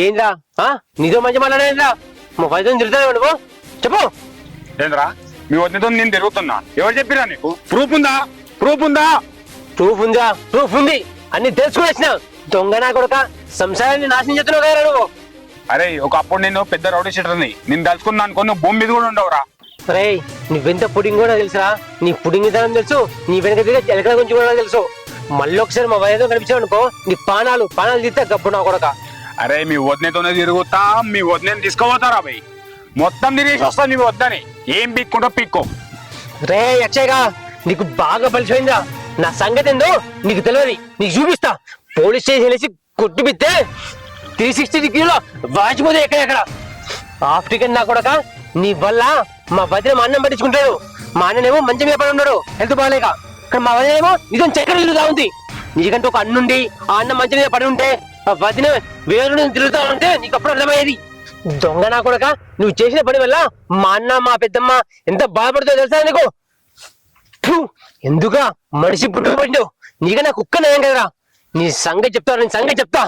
ఏంద్రా నీతో మంచి మాట్లాడేంద్రా మా వైద్యం తిరుగుతావు నువ్వు చెప్పు. ఏంద్రా మీ వద్దతో నేను తిరుగుతున్నా, ఎవరు చెప్పిరా నీకు? ప్రూఫ్ ఉందా? ప్రూఫ్ ఉందా? ప్రూఫ్ ఉందా? ప్రూఫ్ ఉంది, అన్ని తెలుసుకుని వచ్చిన దొంగ నా కొడుక సంసారాన్ని నాశనం చేస్తున్నావు కదా నువ్వు. అరే ఒకప్పుడు నేను పెద్ద రౌడీ షీటర్ని, నేను తలుచుకున్నా అనుకో నువ్వు భూమి మీద కూడా ఉండవురా. రే నువ్వెంత పుడింగ్ కూడా తెలుసురా, నీ పుడింగ్ విధానం తెలుసు, నీ వెనక ఎలకల గురించి కూడా తెలుసు. మళ్ళీ ఒకసారి మా వైద్యం కనిపించావు అనుకో నీ పానాలు తీస్తే గబ్బు నా కొడక. అరే మీ వదినతోనే తిరుగుతా, మీ వదిన తీసుకుపోతారా భయ్, మొత్తం తిరిగేసి వస్తా మీ వద్దని. ఏం పిక్కుంటో పిక్కో. రే అక్షయ్గా నీకు బాగా పలిసిపోయిందా, నా సంగతి ఏందో నీకు తెలియదు, నీకు చూపిస్తా. పోలీస్ స్టేషన్ వేసి కొట్టుపిస్తే 360 డిగ్రీలో వాచిపోతే ఎక్కడెక్కడ హాఫ్ టికెట్ నా కొడక. నీ వల్ల మా వదిన మా అన్నం పట్టించుకుంటాడు, మా అన్ననేమో మంచి మీద పడి ఉన్నాడు హెల్త్ బాగాలేక. ఇక్కడ మా వదిన ఏమో నిజం చక్కెర తిరుగుతా ఉంది. నీకంటే ఒక అన్నుండి ఆ అన్నం మంచి మీద పడి ఉంటే ఆ వదిన వేరు తిరుగుతా ఉంటే నీకు అప్పుడు అర్థమయ్యేది. దొంగ నా కొడక నువ్వు చేసిన పని వల్ల మా అన్న మా పెద్దమ్మ ఎంత బాధపడుతుందో తెలుసా నీకు. ఎందుగా మనిషి పుట్టుకుపోయిండు, నీకన్నా కుక్క నయం కదరా. నీ సంగతి చెప్తా, నీ సంగతి చెప్తా.